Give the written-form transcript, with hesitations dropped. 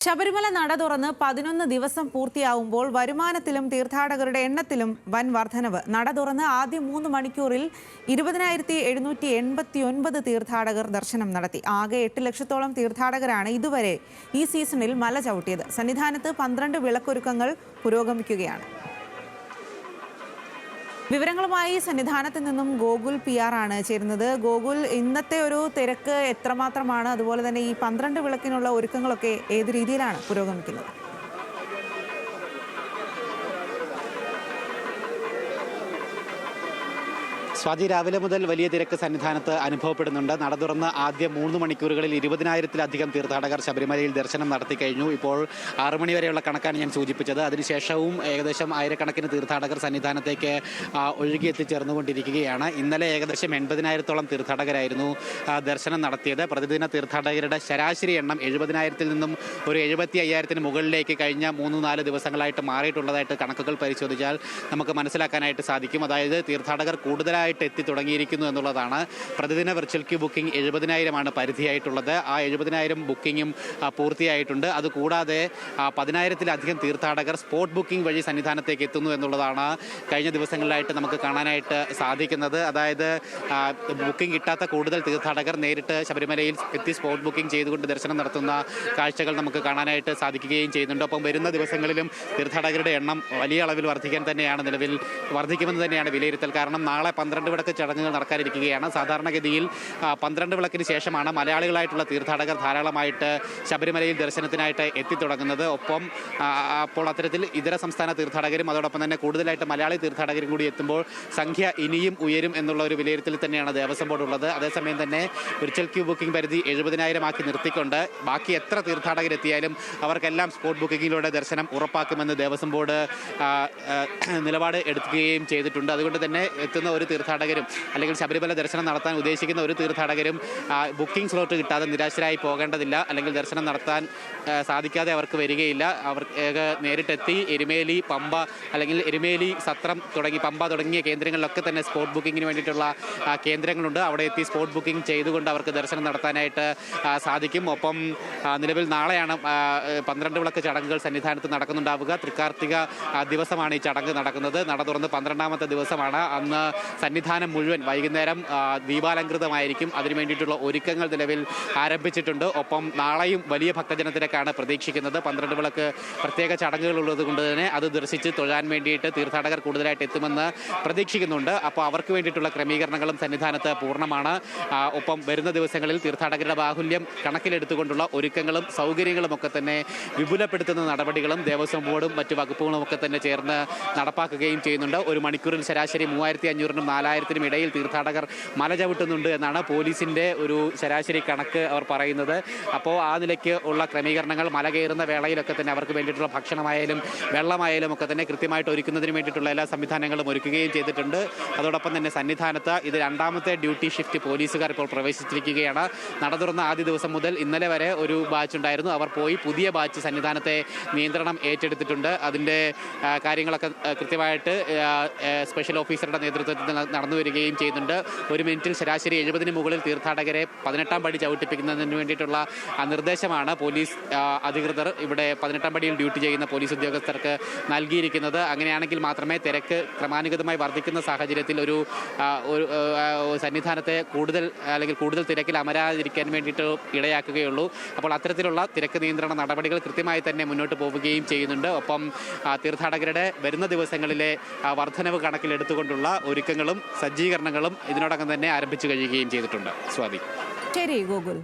ശബരിമല നട തുറന്ന് 11 ദിവസം പൂർത്തിയാവുമ്പോൾ വരുമാനത്തിലും തീർത്ഥാടകരുടെ എണ്ണത്തിലും വൻ വർധനവ്. നട തുറന്ന് ആദ്യ 3 മണിക്കൂറിൽ 20,789 തീർത്ഥാടകർ ദർശനം നടത്തി. ആകെ 8 ലക്ഷത്തോളം തീർത്ഥാടകരാണ് ഇതുവരെ ഈ സീസണിൽ മല ചവിട്ടിയത്. സന്നിധാനത്ത് 12 വിളക്കൊരുക്കങ്ങൾ പുരോഗമിക്കുകയാണ്. വിവരങ്ങളുമായി സന്നിധാനത്ത് നിന്നും ഗോകുൽ PR ആണ് ചേരുന്നത്. ഗോകുൽ, ഇന്നത്തെ ഒരു തിരക്ക് എത്രമാത്രമാണ്? അതുപോലെ തന്നെ ഈ 12 വിളക്കിനുള്ള ഒരുക്കങ്ങളൊക്കെ ഏത് രീതിയിലാണ് പുരോഗമിക്കുന്നത്? സ്വാതി, രാവിലെ മുതൽ വലിയ തിരക്ക് സന്നിധാനത്ത് അനുഭവപ്പെടുന്നുണ്ട്. നട തുറന്ന് ആദ്യ 3 മണിക്കൂറുകളിൽ 20,000-ലധികം തീർത്ഥാടകർ ശബരിമലയിൽ ദർശനം നടത്തി കഴിഞ്ഞു. ഇപ്പോൾ 6 മണി വരെയുള്ള കണക്കാണ് ഞാൻ സൂചിപ്പിച്ചത്. അതിനുശേഷവും ഏകദേശം ആയിരക്കണക്കിന് തീർത്ഥാടകർ സന്നിധാനത്തേക്ക് ഒഴുകി എത്തിച്ചേർന്നുകൊണ്ടിരിക്കുകയാണ്. ഇന്നലെ ഏകദേശം 80,000-ത്തോളം തീർത്ഥാടകരായിരുന്നു ദർശനം നടത്തിയത്. പ്രതിദിന തീർത്ഥാടകരുടെ ശരാശരി എണ്ണം 70,000-ൽ നിന്നും ഒരു 75,000-ന് മുകളിലേക്ക് കഴിഞ്ഞ 3-4 ദിവസങ്ങളായിട്ട് മാറിയിട്ടുള്ളതായിട്ട് കണക്കുകൾ പരിശോധിച്ചാൽ നമുക്ക് മനസ്സിലാക്കാനായിട്ട് സാധിക്കും. അതായത് തീർത്ഥാടകർ കൂടുതലായി എത്തി തുടങ്ങിയിരിക്കുന്നു എന്നുള്ളതാണ്. പ്രതിദിന വെർച്വൽ ക്യൂ ബുക്കിംഗ് 70,000 പരിധിയായിട്ടുള്ളത്. ആ 70,000 ബുക്കിങ്ങും പൂർത്തിയായിട്ടുണ്ട്. അതുകൂടാതെ 10,000-ലധികം തീർത്ഥാടകർ സ്പോട്ട് ബുക്കിംഗ് വഴി സന്നിധാനത്തേക്ക് എത്തുന്നു എന്നുള്ളതാണ് കഴിഞ്ഞ ദിവസങ്ങളിലായിട്ട് നമുക്ക് കാണാനായിട്ട് സാധിക്കുന്നത്. അതായത് ബുക്കിംഗ് കിട്ടാത്ത കൂടുതൽ തീർത്ഥാടകർ നേരിട്ട് ശബരിമലയിൽ എത്തി സ്പോട്ട് ബുക്കിംഗ് ചെയ്തുകൊണ്ട് ദർശനം നടത്തുന്ന കാഴ്ചകൾ നമുക്ക് കാണാനായിട്ട് സാധിക്കുകയും ചെയ്യുന്നുണ്ട്. ഒപ്പം വരുന്ന ദിവസങ്ങളിലും തീർത്ഥാടകരുടെ എണ്ണം വലിയ അളവിൽ വർദ്ധിക്കുമെന്ന് തന്നെയാണ് വിലയിരുത്തൽ. കാരണം നാളെ 12 വിളക്ക് ചടങ്ങുകൾ നടക്കാനിരിക്കുകയാണ്. സാധാരണഗതിയിൽ 12 വിളക്കിന് ശേഷമാണ് മലയാളികളായിട്ടുള്ള തീർത്ഥാടകർ ധാരാളമായിട്ട് ശബരിമലയിൽ ദർശനത്തിനായിട്ട് എത്തിത്തുടങ്ങുന്നത്. ഒപ്പം അപ്പോൾ അത്തരത്തിൽ ഇതര സംസ്ഥാന തീർത്ഥാടകരും അതോടൊപ്പം തന്നെ കൂടുതലായിട്ട് മലയാളി തീർത്ഥാടകരും കൂടി എത്തുമ്പോൾ സംഖ്യ ഇനിയും ഉയരും എന്നുള്ള ഒരു വിലയിരുത്തൽ തന്നെയാണ് ദേവസ്വം ബോർഡ് ഉള്ളത്. അതേസമയം തന്നെ വിർച്വൽ ക്യൂ ബുക്കിംഗ് പരിധി 70,000 ആക്കി നിർത്തിക്കൊണ്ട് ബാക്കി എത്ര തീർത്ഥാടകരെത്തിയാലും അവർക്കെല്ലാം സ്പോട്ട് ബുക്കിങ്ങിലൂടെ ദർശനം ഉറപ്പാക്കുമെന്ന് ദേവസ്വം ബോർഡ് നിലപാട് എടുക്കുകയും ചെയ്തിട്ടുണ്ട്. അതുകൊണ്ട് തന്നെ എത്തുന്ന ഒരു തീർത്ഥാടകരും അല്ലെങ്കിൽ ശബരിമല ദർശനം നടത്താൻ ഉദ്ദേശിക്കുന്ന ഒരു തീർത്ഥാടകരും ബുക്കിംഗ് സ്ലോട്ട് കിട്ടാതെ നിരാശരായി പോകേണ്ടതില്ല. അല്ലെങ്കിൽ ദർശനം നടത്താൻ സാധിക്കാതെ അവർക്ക് വരികയില്ല. അവർക്ക് നേരിട്ടെത്തി എരുമേലി, പമ്പ അല്ലെങ്കിൽ എരുമേലി, സത്രം പമ്പ തുടങ്ങിയ കേന്ദ്രങ്ങളിലൊക്കെ തന്നെ സ്പോട്ട് ബുക്കിങ്ങിന് വേണ്ടിയിട്ടുള്ള കേന്ദ്രങ്ങളുണ്ട്. അവിടെ എത്തി സ്പോട്ട് ബുക്കിംഗ് ചെയ്തുകൊണ്ട് അവർക്ക് ദർശനം നടത്താനായിട്ട് സാധിക്കും. ഒപ്പം നിലവിൽ നാളെയാണ് 12 വിളക്ക് ചടങ്ങുകൾ സന്നിധാനത്ത് നടക്കുന്നുണ്ടാവുക. തൃക്കാർത്തിക ദിവസമാണ് ഈ ചടങ്ങ് നടക്കുന്നത്. നട തുറന്ന് 12ാമത്തെ ദിവസമാണ്. അന്ന് സന്നിധാനം മുഴുവൻ വൈകുന്നേരം ദീപാലങ്കൃതമായിരിക്കും. അതിനു വേണ്ടിയിട്ടുള്ള ഒരുക്കങ്ങൾ നിലവിൽ ആരംഭിച്ചിട്ടുണ്ട്. ഒപ്പം നാളെയും വലിയ ഭക്തജനത്തിലേക്കാണ് പ്രതീക്ഷിക്കുന്നത്. 12 വിളക്ക് പ്രത്യേക ചടങ്ങുകൾ ഉള്ളത് കൊണ്ട് തന്നെ അത് ദർശിച്ച് തൊഴാൻ വേണ്ടിയിട്ട് തീർത്ഥാടകർ കൂടുതലായിട്ട് എത്തുമെന്ന് പ്രതീക്ഷിക്കുന്നുണ്ട്. അപ്പോൾ അവർക്ക് വേണ്ടിയിട്ടുള്ള ക്രമീകരണങ്ങളും സന്നിധാനത്ത് പൂർണ്ണമാണ്. ഒപ്പം വരുന്ന ദിവസങ്ങളിൽ തീർത്ഥാടകരുടെ ബാഹുല്യം കണക്കിലെടുത്തുകൊണ്ടുള്ള ഒരുക്കങ്ങളും സൗകര്യങ്ങളും ഒക്കെ തന്നെ വിപുലപ്പെടുത്തുന്ന നടപടികളും ദേവസ്വം ബോർഡും മറ്റു വകുപ്പുകളും ഒക്കെ തന്നെ ചേർന്ന് നടപ്പാക്കുകയും ചെയ്യുന്നുണ്ട്. ഒരു മണിക്കൂറിൽ ശരാശരി 3,500-നും 4,000-നും ഇടയിൽ തീർത്ഥാടകർ മല ചവിട്ടുന്നുണ്ട് എന്നാണ് പോലീസിൻ്റെ ഒരു ശരാശരി കണക്ക് അവർ പറയുന്നത്. അപ്പോൾ ആ നിലയ്ക്ക് ഉള്ള ക്രമീകരണങ്ങൾ മല കയറുന്ന വേളയിലൊക്കെ തന്നെ അവർക്ക് വേണ്ടിയിട്ടുള്ള ഭക്ഷണമായാലും വെള്ളമായാലും ഒക്കെ തന്നെ കൃത്യമായിട്ട് ഒരുക്കുന്നതിന് വേണ്ടിയിട്ടുള്ള എല്ലാ സംവിധാനങ്ങളും ഒരുക്കുകയും ചെയ്തിട്ടുണ്ട്. അതോടൊപ്പം തന്നെ സന്നിധാനത്ത് ഇത് 2ാമത്തെ ഡ്യൂട്ടി ഷിഫ്റ്റ് പോലീസുകാർ ഇപ്പോൾ പ്രവേശിച്ചിരിക്കുകയാണ്. നട തുറന്ന ആദ്യ ദിവസം മുതൽ ഇന്നലെ വരെ ഒരു ബാച്ച് ഉണ്ടായിരുന്നു. അവർ പോയി പുതിയ ബാച്ച് സന്നിധാനത്തെ നിയന്ത്രണം ഏറ്റെടുത്തിട്ടുണ്ട്. അതിൻ്റെ കാര്യങ്ങളൊക്കെ കൃത്യമായിട്ട് സ്പെഷ്യൽ ഓഫീസറുടെ നേതൃത്വത്തിൽ നടന്നു വരികയും ചെയ്യുന്നുണ്ട്. ഒരു മിനിറ്റിൽ ശരാശരി 70-ന് മുകളിൽ തീർത്ഥാടകരെ 18ാം പടി ചവിട്ടിപ്പിക്കുന്നതിന് വേണ്ടിയിട്ടുള്ള നിർദ്ദേശമാണ് പോലീസ് അധികൃതർ ഇവിടെ 18ാം പടിയിൽ ഡ്യൂട്ടി ചെയ്യുന്ന പോലീസ് ഉദ്യോഗസ്ഥർക്ക് നൽകിയിരിക്കുന്നത്. അങ്ങനെയാണെങ്കിൽ മാത്രമേ തിരക്ക് ക്രമാനുഗതമായി വർദ്ധിക്കുന്ന സാഹചര്യത്തിൽ ഒരു സന്നിധാനത്തെ കൂടുതൽ തിരക്കിൽ അമരാതിരിക്കാൻ വേണ്ടിയിട്ട് ഇടയാക്കുകയുള്ളൂ. അപ്പോൾ അത്തരത്തിലുള്ള തിരക്ക് നിയന്ത്രണ നടപടികൾ കൃത്യമായി തന്നെ മുന്നോട്ട് പോവുകയും ചെയ്യുന്നുണ്ട്. ഒപ്പം തീർത്ഥാടകരുടെ വരുന്ന ദിവസങ്ങളിലെ വർധനവ് കണക്കിലെടുത്തുകൊണ്ടുള്ള ഒരുക്കങ്ങളും സജ്ജീകരണങ്ങളും ഇതിനോടകം തന്നെ ആരംഭിച്ചു കഴിയുകയും ചെയ്തിട്ടുണ്ട്. സ്വാതി. ശരി ഗോകുൽ.